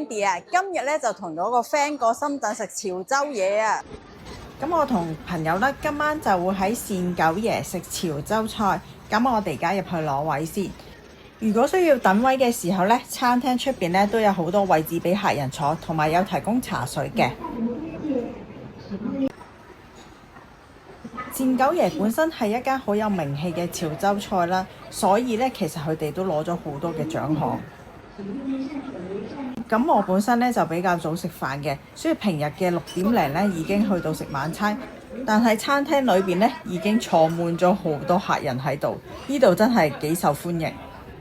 Mandy 啊，今日咧就同咗個 friend 過深圳食潮州嘢啊。咁我同朋友咧今晚就會喺善九爺食潮州菜。咁我哋而家入去攞位先。如果需要等位嘅時候咧，餐廳出邊咧都有好多位置俾客人坐，同埋有提供茶水嘅。善九爺本身係一間好有名氣嘅潮州菜啦，所以咧其實佢哋都攞咗好多嘅獎項。咁我本身咧就比較早食飯嘅，所以平日嘅6點零咧已經去到食晚餐，但係餐廳裏邊咧已經坐滿咗好多客人喺度，呢度真係幾受歡迎。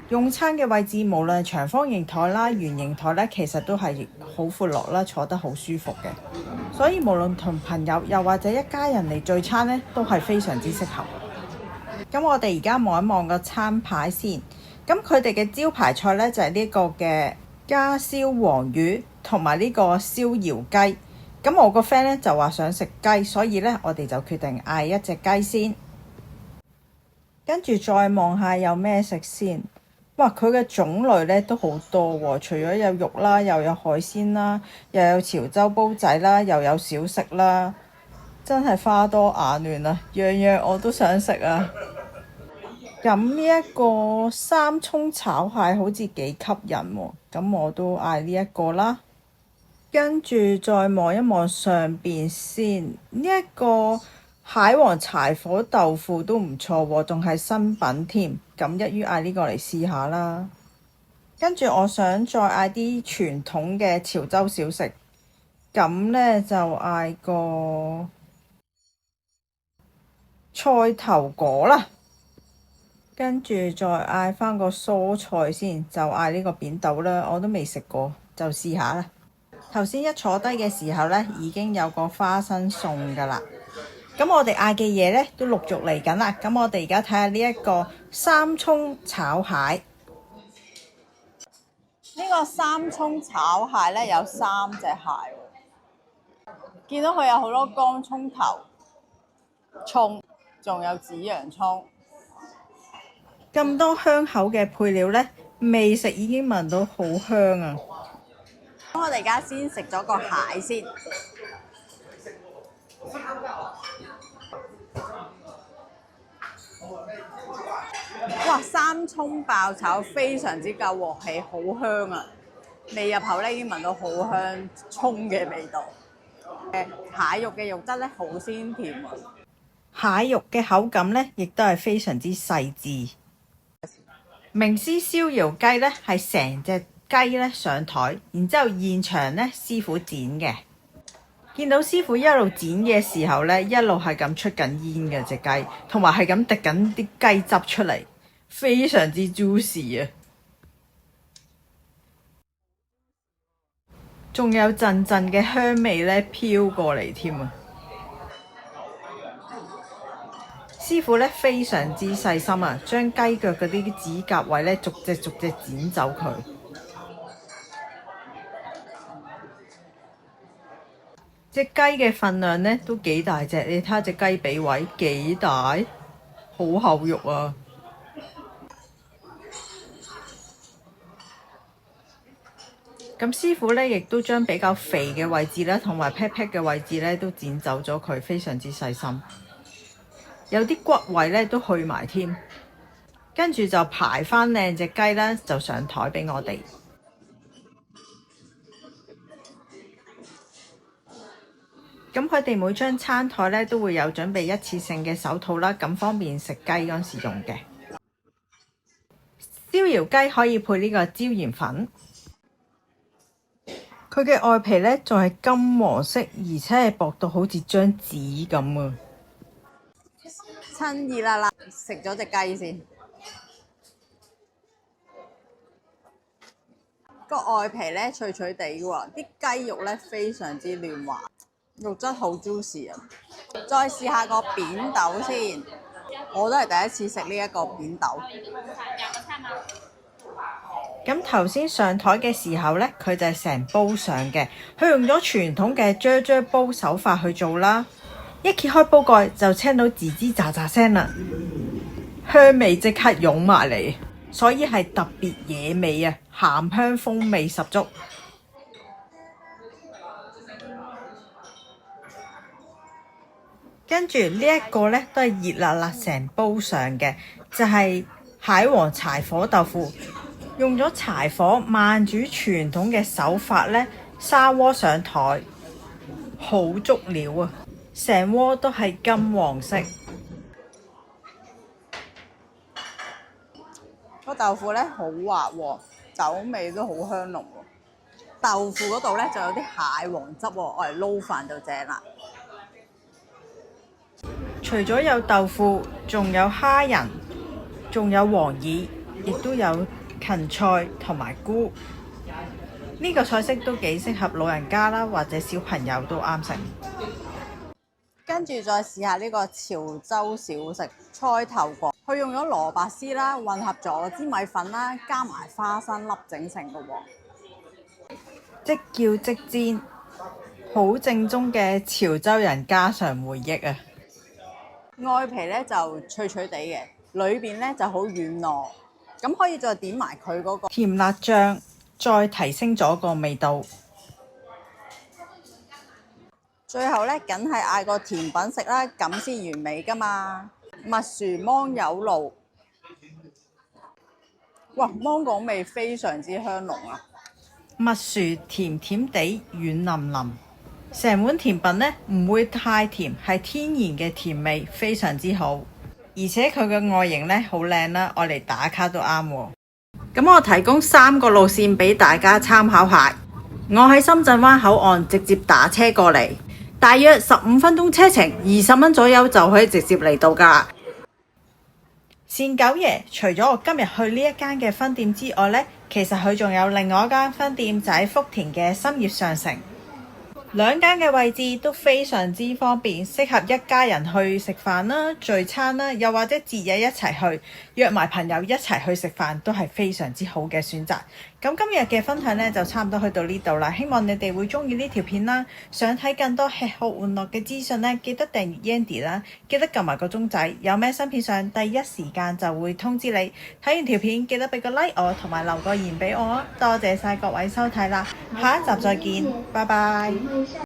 用餐嘅位置無論長方形台啦、圓形台咧，其實都係好闊落啦，坐得好舒服嘅。所以無論同朋友又或者一家人嚟聚餐咧，都係非常之適合。咁我哋而家望一望個餐牌先。咁佢哋嘅招牌菜咧就係呢個嘅家燒黃魚同埋呢個燒窯雞。咁我個 friend 咧就話想食雞，所以咧我哋就決定嗌一隻雞先。跟住再望下有咩食先。哇！佢嘅種類咧都好多喎，除咗有肉啦，又有海鮮啦，又有潮州煲仔啦，又有小食啦，真係花多眼亂啊！樣樣我都想食啊！咁呢一個三葱炒蟹好似幾吸引喎，咁我都嗌呢一個啦。跟住再望一望上邊先，呢一個蟹黃柴火豆腐都唔錯喎，仲係新品添。咁一於嗌呢個嚟試下啦。跟住我想再嗌啲傳統嘅潮州小食，咁呢就嗌個菜頭粿啦。跟住再嗌返個蔬菜先，就嗌呢個扁豆啦。我都未食過，就試下啦。頭先一坐低嘅時候呢，已經有個花生餸㗎啦。咁我哋嗌嘅嘢呢都陸續嚟緊啦。咁我哋而家睇下呢一個三葱炒蟹。呢個三葱炒蟹咧有3隻蟹喎，見到佢有好多乾葱頭、葱，仲有紫洋葱。咁多香口嘅配料呢，未食已經聞到好香啊！咁我哋而家先食咗個蟹先。哇！三葱爆炒非常之夠鑊氣，好香啊！未入口咧已經聞到好香葱嘅味道。蟹肉嘅肉質咧好鮮甜啊！蟹肉嘅口感呢，亦都係非常之細緻。名師燒窯雞呢，係成隻雞呢上台，然之後現場呢師傅剪嘅。見到師傅一路剪嘅時候呢，一路係咁出緊煙嘅隻雞，同埋係咁滴緊啲雞汁出嚟，非常之 juicy 啊！仲有陣陣嘅香味呢飄過嚟添啊！師傅呢非常之細心啊，將雞腳嗰啲指甲位呢逐隻剪走佢。隻雞嘅份量呢都幾大隻，你睇下隻雞髀位幾大，好厚肉啊！咁師傅呢亦都將比較肥嘅位置啦，同埋 pat pat 嘅位置呢都剪走咗佢，非常之細心。有啲骨位呢都去埋添，跟住就排返靚隻雞啦，就上台俾我哋。咁佢哋每張餐台咧都會有準備一次性嘅手套啦，咁方便食雞嗰陣時用嘅。燒窯雞可以配呢個椒鹽粉，佢嘅外皮咧仲係金黃色，而且係薄到好似張紙咁啊！趁熱辣辣，食咗隻雞先。個外皮咧脆脆地嘅喎，啲雞肉咧非常之嫩滑。肉質好 juicy 啊！再試下個扁豆先，我都係第一次食呢一個扁豆。咁頭先上台嘅時候呢，佢就係成煲上嘅，佢用咗傳統嘅啫啫煲手法去做啦。一揭開煲蓋就聽到吱吱喳喳聲啦，香味即刻湧埋嚟，所以係特別惹味啊，鹹香風味十足。跟住呢一個呢，都係熱辣辣成煲上嘅，就係蟹黃柴火豆腐，用咗柴火慢煮傳統嘅手法呢，砂鍋上台，好足料啊！成鍋都係金黃色。個豆腐咧好滑喎，酒味都好香濃喎。豆腐嗰度咧就有啲蟹黃汁喎，我嚟撈飯就正啦。除咗有豆腐，仲有蝦仁，仲有黃耳，亦都有芹菜同埋菇。呢個菜式都幾適合老人家啦，或者小朋友都啱食。跟住再試下呢個潮州小食菜頭粿，佢用咗蘿蔔絲啦，混合咗支米粉啦，加埋花生粒整成嘅喎。即叫即煎，好正宗嘅潮州人家常回憶啊！外皮咧就脆脆地嘅，裏邊咧就好軟糯，咁可以再點埋佢嗰個甜辣醬，再提升咗個味道。最後咧，梗係嗌個甜品食啦，咁先完美噶嘛！蜜薯芒柚露，哇，芒果味非常之香濃啊！蜜薯甜甜地，軟腍腍，成碗甜品呢唔會太甜，係天然嘅甜味，非常之好。而且佢嘅外形呢好靚啦，愛嚟打卡都啱喎。咁我提供3個路線俾大家參考下。我喺深圳灣口岸直接打車過嚟，大約15分鐘車程，20蚊左右就可以直接嚟到㗎。善九爺除咗我今日去呢一間嘅分店之外呢，其實佢仲有另外一間分店，就喺福田嘅深業上城。兩間嘅位置都非常之方便，適合一家人去食飯啦、聚餐啦，又或者節日一齊去約埋朋友一齊去食飯，都係非常之好嘅選擇。咁今日嘅分享呢，就差唔多去到呢度啦，希望你哋會中意呢條片啦。想睇更多吃喝玩樂嘅資訊呢，記得訂閱 Yandy 啦，記得撳埋個鐘仔，有咩新片上第一時間就會通知你。睇完條片記得俾個 like 我，同埋留個言俾我啊！多謝晒各位收睇啦，下一集再見，拜拜。